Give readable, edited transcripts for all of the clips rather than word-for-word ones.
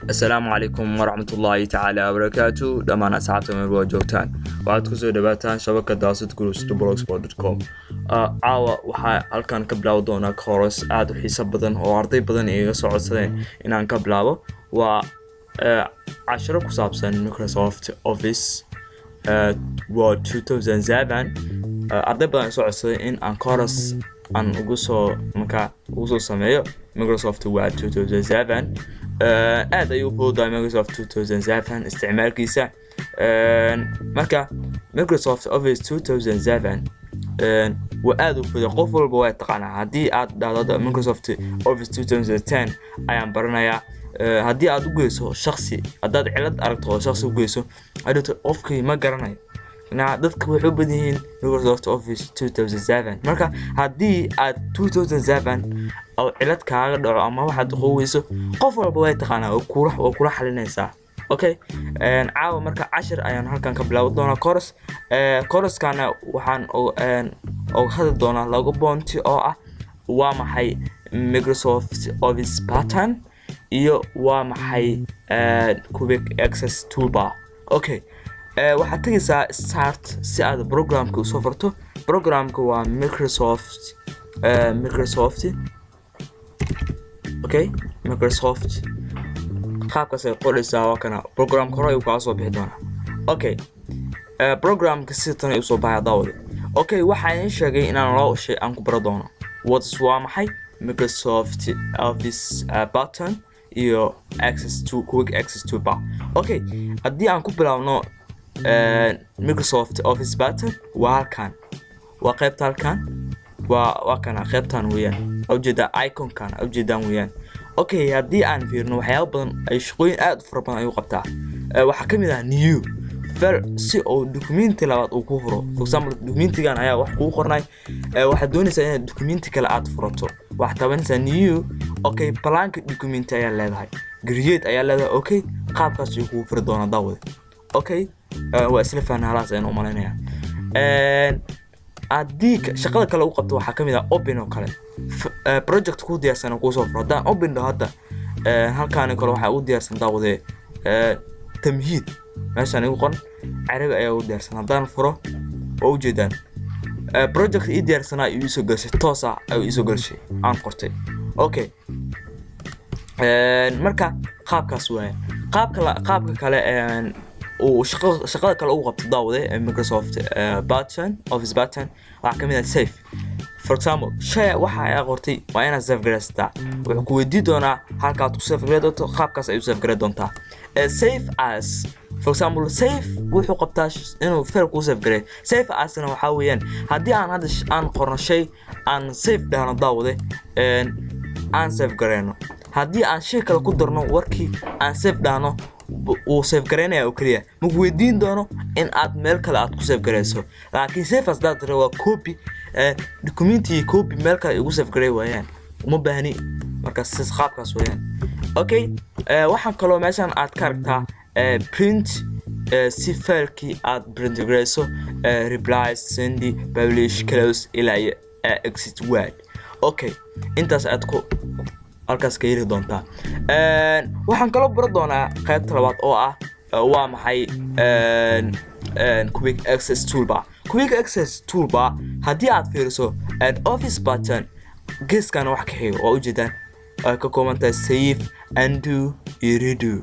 السلام عليكم ورحمة الله تعالى وبركاته. دمان أصحابتي من الوجوتان وعاد كسر دباتان شبكة داسة كروس blogspot.com. عاوة وحا halkan ka bilaabo doona course aad u xiiso badan oo arday badan iga soo codsadeen inaan ka bilaabo waa casharo ku saabsan Microsoft Office waa 2007 arday badan soo codsadeen in aan course aan ugu soo sameeyo Microsoft Word 2007 aad ayuu fududahay Microsoft 2007 isticmaalkiisa marka Microsoft Office 2007 waa aad u fududay qof walba waa taqaan hadii aad dhahdo Microsoft Office 2010 ayaan baranayaa hadii aad u geyso shakhsi hadaad cilad aragto shakhsi u geyso adoo qofkii ma garanayo dadku waxay u badan yihiin Microsoft Office 2007 marka hadii aad 2007 أو علت كعادة أو ما واحد خويسه قفل بواي تقنا أو كورة حلينيسا أوكي عاو مركا 10 أيام هالكان قبل دونا كورس كان وحن أو هذا دونا لوجو بونتي أو ومحي Microsoft Office pattern إيو ومحي Quick Access Toolbar أوكي وحتى يسا start سعد برنامج كوسوفرته برنامج كوا Microsoft اوكي مايكروسوفت qaabkaas ay qoraysaa waa kana program hore uu ka soo bixi doona okay program ka sidan ay soo baxay dawada okay waxaan sheegay inaan loo shay aan ku baro doono what's waa maxay Microsoft Office button iyo quick access to bar okay hadii aan ku bilaawno Microsoft Office button waa halkan waa qaybta halkan waa kana qaybtan weeyaan أو جدا icon كان أو جدا ويان أوكي هدي عن فيرنو وحياة بدن أي شقين قاعد فربنا أيو قبتها وحكمي ده نيو فر سي أو دوكيمنت لوات أو كفره فسام دوكيمنت كان أيا وحقو قرناي واحد دوني سنة دوكيمنت كلا قاعد فرطه واحد تبين سنة نيو أوكي بلانك دوكيمنت أيا لا ده جريت أيا لا ده أوكي قاب كاس يكون فردونا داود أوكي وأسلف أنا هلاس أنا أمالنا أديك شغلة كلا وقبته حكمي ده open وكله project ku diyaarsan ku soo furdaan open hada halkaan kale waxa uu diyaarsan daawade tamhiid meeshan ugu qon carabi ayaa uu diyaarsan hadaan furo oo jeedaan project ii diyaarsanaa uu soo gashay toos ah uu soo gashay aan qortay okay marka qaabkaas weey qaabka kale oo shaqada kale uu qabto daawade Microsoft button Office button waxa kamid ah save for example shay waxa ay qortay waa inaad save gareysta wuxuu ku weydiin doonaa halka aad ku save gareydo qaabkaas ay u save gareey doontaa save as for example save wuxuu qabtaa inuu file ku save gareey save as waxa weeyaan hadii aan hadda aan qorno shay aan save dhahno daawade aan save gareyno hadii aan shay kale ku darno warkii aan save dhahno oo save gareynaya oo kaliya ma weydiin doono in aad meel kale aad ku save gareyso laakiin save as dad waa copy documenty copy meel kale ugu save gareey waayaan uma baahni marka si qaabkaas weeyaan okay waxaan kaloo meeshan aad ka aragtaa print si filekii aad print gareyso reply send publish close ila exit word okay intaas aad ku halkaas ka yiri doontaa waxaan kaloo baro doonaa qaybta labaad oo ah waa maxay quick access toolbar hadii aad fiiriso office button geeskan wax ka xigo oo u jeedaan ay ka kooban tahay save undo iyo redo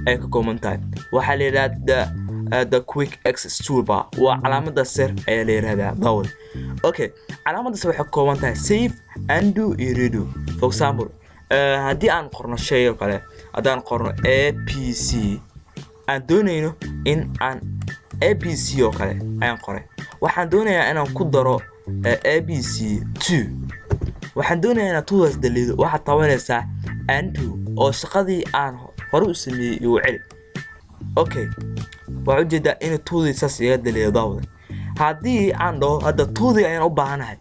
ay ka kooban tahay waxa la yiraahdaa the quick access toolbar waa calaamada sir ee la yiraahdaa dawl okay calaamadaas waxay ka kooban tahay save undo iyo redo for example hadii aan qorno shay oo kale hadaan qorno APC aan doonayno in aan ABC oo kale ayaan qoray waxaan doonayaa inaan ku daro ABC2 waxaan doonayaa inaan tuulas daliido waxa tabanaysa undo oo shaqadii aan hore u sameeyay iyo celi okay waxa jeeda in tuulisaas iga daliido daawada hadii aan dhaho hadda tuuli ayaan u baahanahay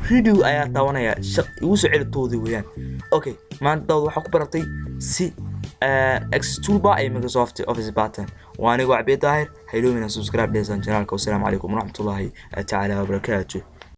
video ayaa tabanaya igu soo celi tuuli weeyaan okay maanta waxa ku baratay si access toolbar ay Microsoft Office button وأنا قاعد بيطاهر هيلومنا سبسكرايب ليسان channel والسلام عليكم ورحمة الله تعالى وبركاته.